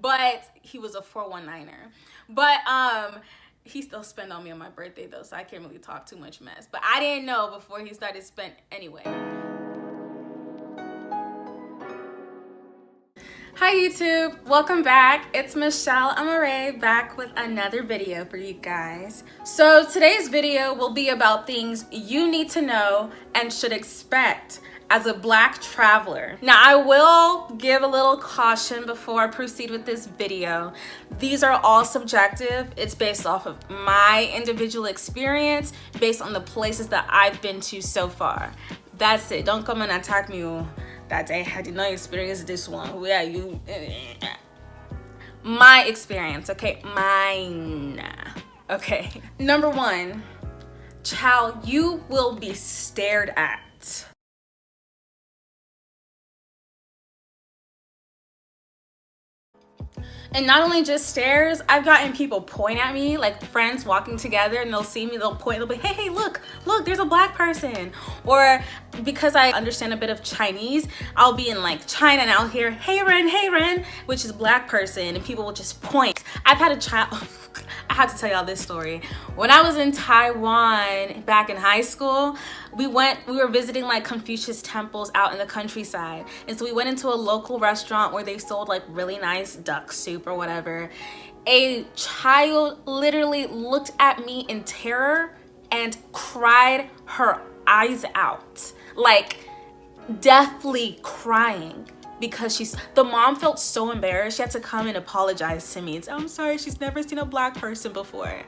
but he was a 419er. But he still spent on me on my birthday though, so I can't really talk too much mess. But I didn't know before he started spent anyway. Hi YouTube, welcome back. It's Michelle Amare back with another video for you guys. So today's video will be about things you need to know and should expect as a Black traveler. Now I will give a little caution before I proceed with this video. These are all subjective. It's based off of my individual experience, based on the places that I've been to so far. That's it. Don't come and attack me that I did not experience this one. Where are you? My experience, okay? Mine. Okay. Number one, child, you will be stared at. And not only just stares, I've gotten people point at me, like friends walking together, and they'll see me, they'll point, they'll be, hey, look, there's a Black person. Or because I understand a bit of Chinese, I'll be in like China and I'll hear, hey Ren, which is Black person, and people will just point. I've had a child, I have to tell y'all this story. When I was in Taiwan back in high school, we were visiting like Confucius temples out in the countryside. And so we went into a local restaurant where they sold like really nice duck soup or whatever. A child literally looked at me in terror and cried her eyes out, like deathly crying. Because the mom felt so embarrassed, she had to come and apologize to me and say, I'm sorry, she's never seen a Black person before.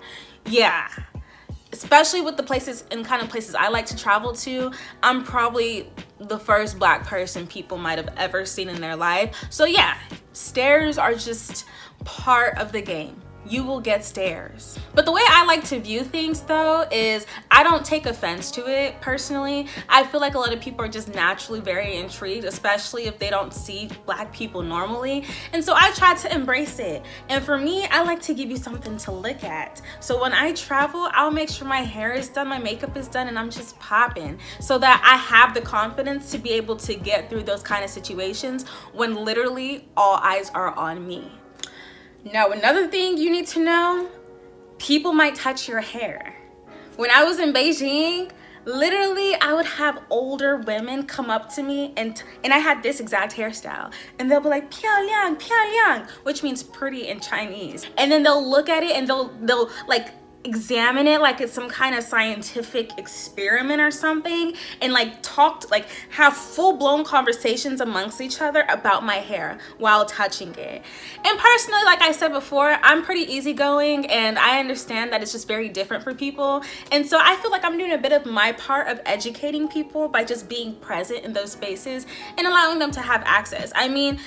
Yeah, especially with the places and kind of places I like to travel to, I'm probably the first Black person people might have ever seen in their life. So yeah, stares are just part of the game. You will get stares. But the way I like to view things though is I don't take offense to it personally. I feel like a lot of people are just naturally very intrigued, especially if they don't see Black people normally. And so I try to embrace it. And for me, I like to give you something to look at. So when I travel, I'll make sure my hair is done, my makeup is done, and I'm just popping so that I have the confidence to be able to get through those kind of situations when literally all eyes are on me. Now, another thing you need to know, people might touch your hair. When I was in Beijing, literally I would have older women come up to me and I had this exact hairstyle and they'll be like, 漂亮, 漂亮, which means pretty in Chinese. And then they'll look at it and they'll like examine it like it's some kind of scientific experiment or something, and like have full-blown conversations amongst each other about my hair while touching it. And personally, like I said before, I'm pretty easygoing and I understand that it's just very different for people, and so I feel like I'm doing a bit of my part of educating people by just being present in those spaces and allowing them to have access. I mean,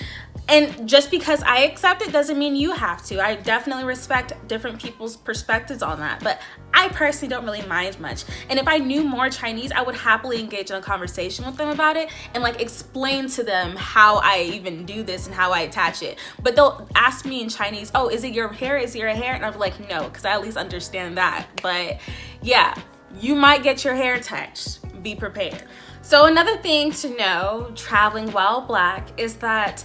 and just because I accept it doesn't mean you have to. I definitely respect different people's perspectives on that, but I personally don't really mind much. And if I knew more Chinese, I would happily engage in a conversation with them about it and like explain to them how I even do this and how I attach it. But they'll ask me in Chinese, oh, is it your hair? Is it your hair? And I'm like, no, because I at least understand that. But yeah, you might get your hair touched. Be prepared. So another thing to know traveling while Black is that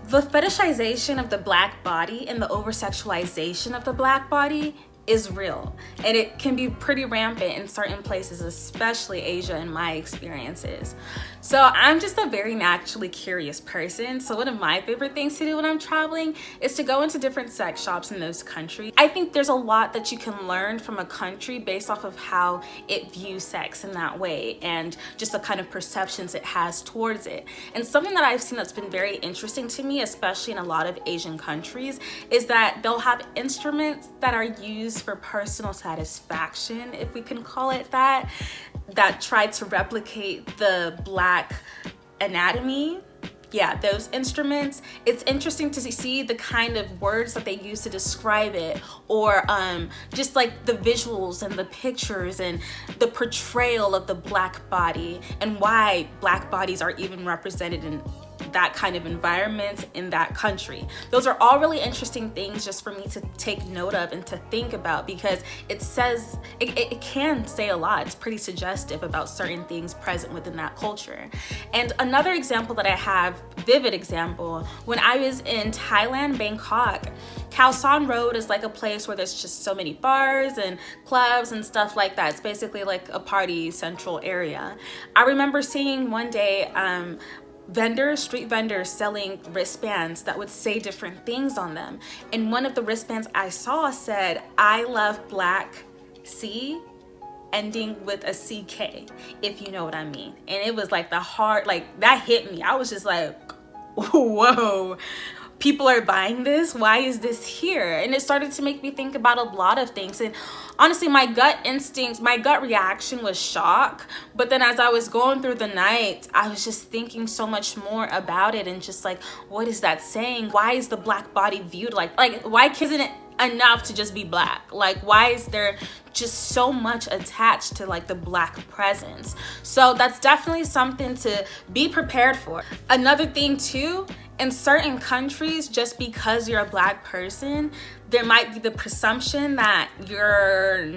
the fetishization of the Black body and the over-sexualization of the Black body is real, and it can be pretty rampant in certain places, especially Asia in my experiences. So I'm just a very naturally curious person, so one of my favorite things to do when I'm traveling is to go into different sex shops in those countries. I think there's a lot that you can learn from a country based off of how it views sex in that way and just the kind of perceptions it has towards it. And something that I've seen that's been very interesting to me, especially in a lot of Asian countries, is that they'll have instruments that are used for personal satisfaction, if we can call it that try to replicate the Black anatomy. Yeah, those instruments. It's interesting to see the kind of words that they use to describe it, or just like the visuals and the pictures and the portrayal of the Black body and why Black bodies are even represented in that kind of environment in that country. Those are all really interesting things just for me to take note of and to think about, because it says, it can say a lot. It's pretty suggestive about certain things present within that culture. And another example that I have, vivid example, when I was in Thailand, Bangkok, Khao San Road is like a place where there's just so many bars and clubs and stuff like that. It's basically like a party central area. I remember seeing one day street vendors selling wristbands that would say different things on them. And one of the wristbands I saw said, "I love Black C," ending with a CK, if you know what I mean. And it was like the heart, like that hit me. I was just like, whoa. People are buying this? Why is this here? And it started to make me think about a lot of things. And honestly, my gut instincts, my gut reaction was shock. But then as I was going through the night, I was just thinking so much more about it and just like, what is that saying? Why is the Black body viewed like why isn't it enough to just be Black? Like, why is there just so much attached to like the Black presence? So that's definitely something to be prepared for. Another thing too, in certain countries, just because you're a Black person, there might be the presumption that you're,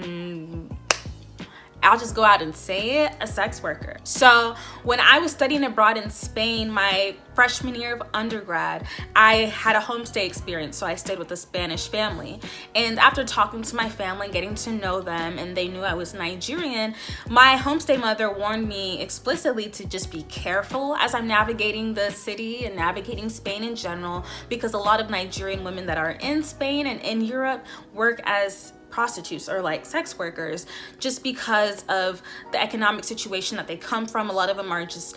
I'll just go out and say it, a sex worker. So when I was studying abroad in Spain, my freshman year of undergrad, I had a homestay experience. So I stayed with a Spanish family. And after talking to my family, getting to know them, and they knew I was Nigerian, my homestay mother warned me explicitly to just be careful as I'm navigating the city and navigating Spain in general, because a lot of Nigerian women that are in Spain and in Europe work as prostitutes or like sex workers just because of the economic situation that they come from. A lot of them are just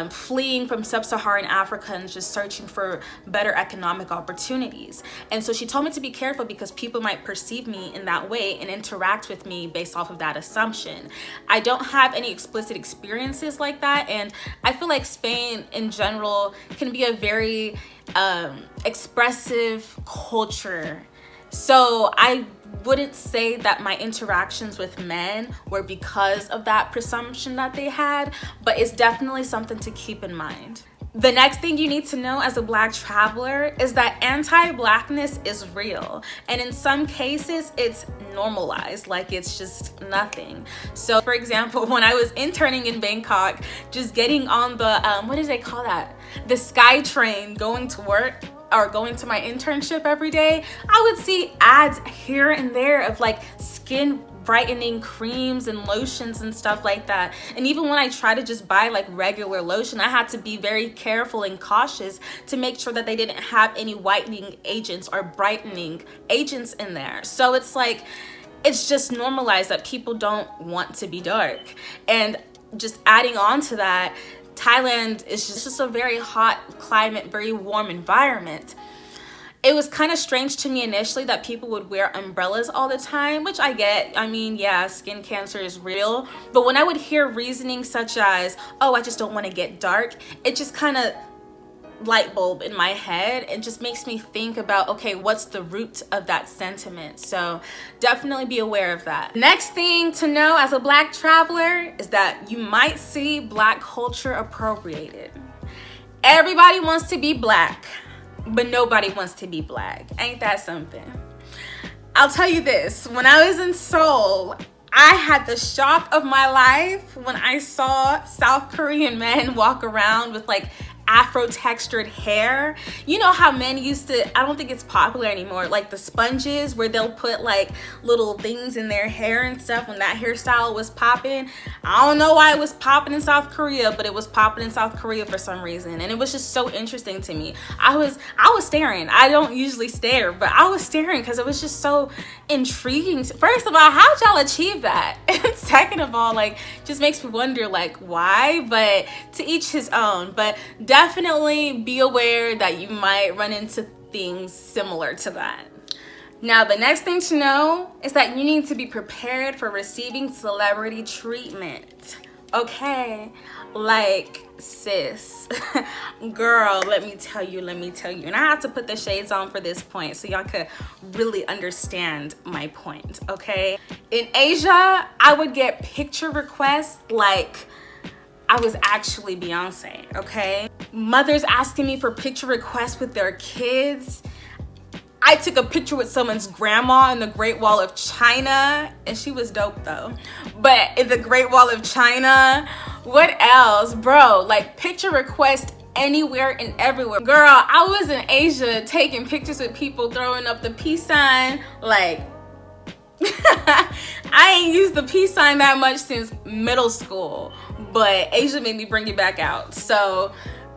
fleeing from sub-Saharan Africa and just searching for better economic opportunities. And so she told me to be careful because people might perceive me in that way and interact with me based off of that assumption. I don't have any explicit experiences like that, and I feel like Spain in general can be a very expressive culture. So I wouldn't say that my interactions with men were because of that presumption that they had, but it's definitely something to keep in mind. The next thing you need to know as a Black traveler is that anti-Blackness is real. And in some cases, it's normalized, like it's just nothing. So for example, when I was interning in Bangkok, just getting on the, what do they call that? The Sky Train going to work, or going to my internship every day, I would see ads here and there of like skin brightening creams and lotions and stuff like that. And even when I try to just buy like regular lotion, I had to be very careful and cautious to make sure that they didn't have any whitening agents or brightening agents in there. So it's like, it's just normalized that people don't want to be dark. And just adding on to that, Thailand is just a very hot climate, very warm environment. It was kind of strange to me initially that people would wear umbrellas all the time, which I get. I mean, yeah, skin cancer is real. But when I would hear reasoning such as, oh, I just don't want to get dark, it just kind of light bulb in my head. It just makes me think about, okay, what's the root of that sentiment? So definitely be aware of that. Next thing to know as a Black traveler is that you might see Black culture appropriated. Everybody wants to be Black, but nobody wants to be Black. Ain't that something? I'll tell you this, when I was in Seoul, I had the shock of my life when I saw South Korean men walk around with like Afro textured hair. You know how men used to, I don't think it's popular anymore, like the sponges where they'll put like little things in their hair and stuff when that hairstyle was popping. I don't know why it was popping in South Korea, but it was popping in South Korea for some reason. And it was just so interesting to me. I was staring. I don't usually stare, but I was staring because it was just so intriguing. First of all, how'd y'all achieve that? And second of all, like, just makes me wonder like why, but to each his own. But definitely be aware that you might run into things similar to that. Now, the next thing to know is that you need to be prepared for receiving celebrity treatment. Okay, like sis, girl, let me tell you. And I have to put the shades on for this point so y'all could really understand my point, okay? In Asia, I would get picture requests like I was actually Beyonce, okay? mothers asking me for picture requests with their kids. I took a picture with someone's grandma in the Great Wall of China, and she was dope though. But in the Great Wall of China, what else? Bro, like picture request anywhere and everywhere. Girl, I was in Asia taking pictures with people throwing up the peace sign. Like, I ain't used the peace sign that much since middle school, but Asia made me bring it back out. So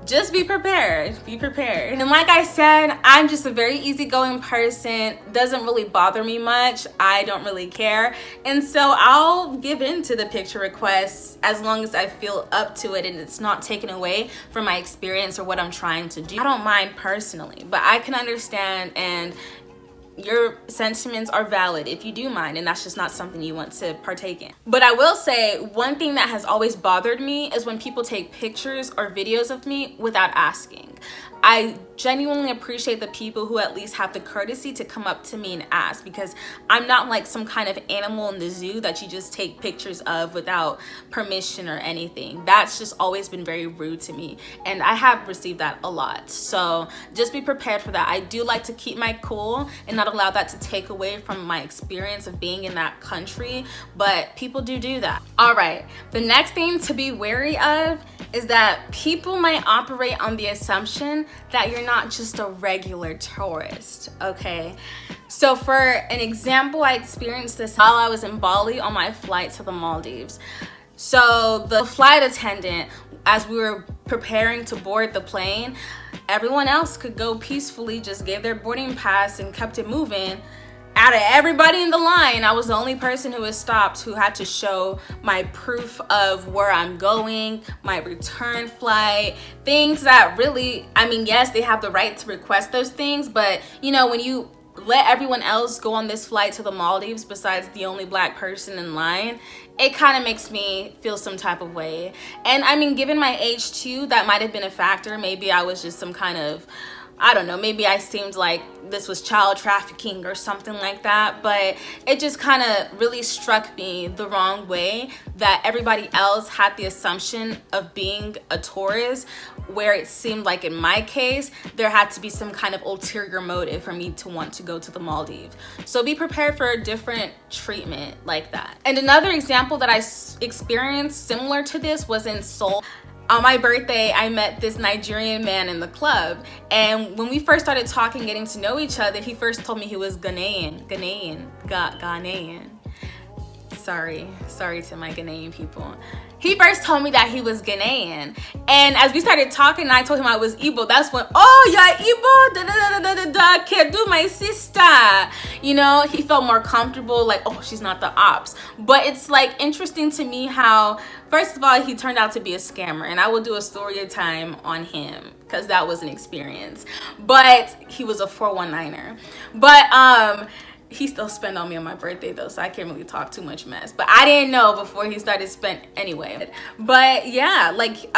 just be prepared, be prepared. And like I said, I'm just a very easygoing person. Doesn't really bother me much. I don't really care. And so I'll give in to the picture requests as long as I feel up to it and it's not taken away from my experience or what I'm trying to do. I don't mind personally, but I can understand, and your sentiments are valid if you do mind, and that's just not something you want to partake in. But I will say, one thing that has always bothered me is when people take pictures or videos of me without asking. I genuinely appreciate the people who at least have the courtesy to come up to me and ask, because I'm not like some kind of animal in the zoo that you just take pictures of without permission or anything. That's just always been very rude to me, and I have received that a lot. So just be prepared for that. I do like to keep my cool and not allow that to take away from my experience of being in that country, but people do that. All right, the next thing to be wary of is that people might operate on the assumption that you're not just a regular tourist, okay? So for an example, I experienced this while I was in Bali on my flight to the Maldives. So the flight attendant, as we were preparing to board the plane, everyone else could go peacefully, just gave their boarding pass and kept it moving. Out of everybody in the line, I was the only person who was stopped, who had to show my proof of where I'm going, my return flight, things that really, I mean, yes, they have the right to request those things, but you know, when you let everyone else go on this flight to the Maldives besides the only black person in line, it kind of makes me feel some type of way. And I mean, given my age too, that might have been a factor. Maybe I was just some kind of, I don't know, maybe I seemed like this was child trafficking or something like that, but it just kind of really struck me the wrong way that everybody else had the assumption of being a tourist, where it seemed like in my case, there had to be some kind of ulterior motive for me to want to go to the Maldives. So be prepared for a different treatment like that. And another example that I experienced similar to this was in Seoul. On my birthday, I met this Nigerian man in the club, and when we first started talking, getting to know each other, he first told me he was Ghanaian. Sorry to my Ghanaian people. He first told me that he was Ghanaian, and as we started talking and I told him I was Igbo, that's when, oh, you're Igbo, can't do my sister. You know, he felt more comfortable, like, oh, she's not the ops. But it's like interesting to me how, first of all, he turned out to be a scammer, and I will do a story time on him because that was an experience. But he was a 419er. But he still spent on me on my birthday though, so I can't really talk too much mess. But I didn't know before he started spent anyway. But yeah, like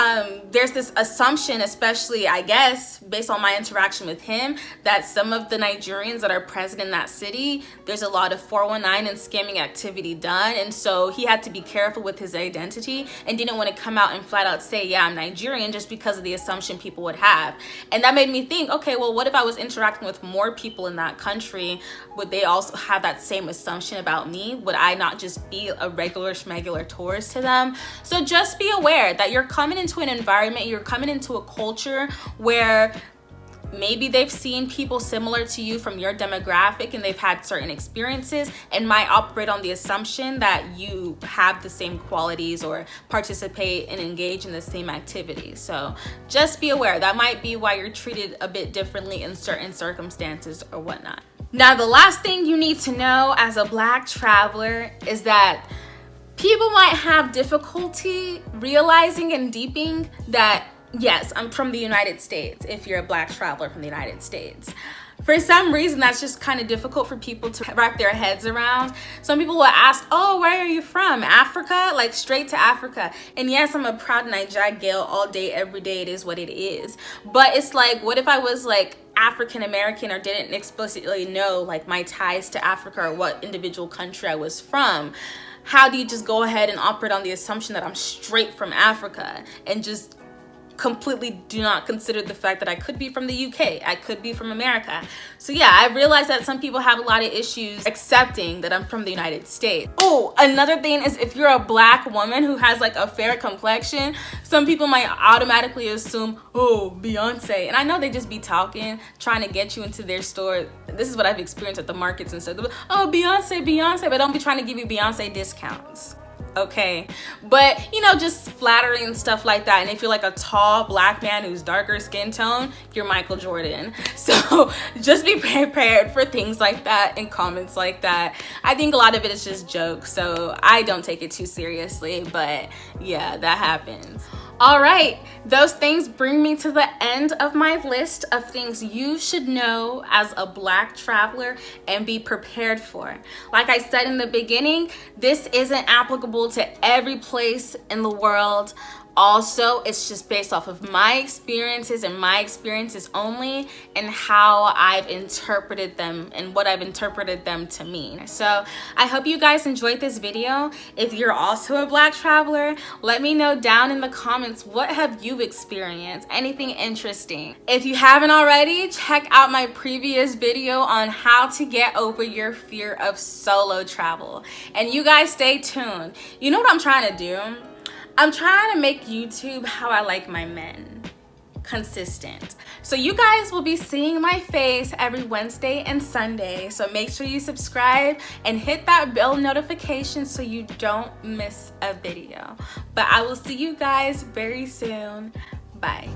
there's this assumption, especially I guess based on my interaction with him, that some of the Nigerians that are present in that city, there's a lot of 419 and scamming activity done, and so he had to be careful with his identity and didn't want to come out and flat out say, yeah, I'm Nigerian, just because of the assumption people would have. And that made me think, okay, well, what if I was interacting with more people in that country? Would they also have that same assumption about me? Would I not just be a regular schmegular tourist to them? So just be aware that you're coming into an environment, you're coming into a culture where maybe they've seen people similar to you from your demographic and they've had certain experiences and might operate on the assumption that you have the same qualities or participate and engage in the same activities. So just be aware that might be why you're treated a bit differently in certain circumstances or whatnot. Now, the last thing you need to know as a Black traveler is that people might have difficulty realizing and deeping that, yes, I'm from the United States if you're a Black traveler from the United States. For some reason, that's just kind of difficult for people to wrap their heads around. Some people will ask, oh, where are you from? Africa? Like straight to Africa. And yes, I'm a proud Naija girl all day, every day. It is what it is. But it's like, what if I was like African American or didn't explicitly know like my ties to Africa or what individual country I was from? How do you just go ahead and operate on the assumption that I'm straight from Africa and just completely do not consider the fact that I could be from the UK, I could be from America. So yeah, I realize that some people have a lot of issues accepting that I'm from the United States. Oh, another thing is if you're a black woman who has like a fair complexion, some people might automatically assume, oh, Beyonce. And I know they just be talking, trying to get you into their store. This is what I've experienced at the markets and stuff. Oh, Beyonce, Beyonce, but don't be trying to give you Beyonce discounts. Okay, but you know, just flattering and stuff like that. And if you're like a tall black man who's darker skin tone, you're Michael Jordan. So just be prepared for things like that and comments like that. I think a lot of it is just jokes, so I don't take it too seriously, but yeah, that happens. All right, those things bring me to the end of my list of things you should know as a black traveler and be prepared for. Like I said in the beginning, this isn't applicable to every place in the world. Also, it's just based off of my experiences and my experiences only, and how I've interpreted them and what I've interpreted them to mean. So I hope you guys enjoyed this video. If you're also a black traveler, let me know down in the comments, what have you experienced? Anything interesting? If you haven't already, check out my previous video on how to get over your fear of solo travel. And you guys stay tuned. You know what I'm trying to do? I'm trying to make YouTube how I like my men. Consistent. So you guys will be seeing my face every Wednesday and Sunday. So make sure you subscribe and hit that bell notification so you don't miss a video. But I will see you guys very soon. Bye.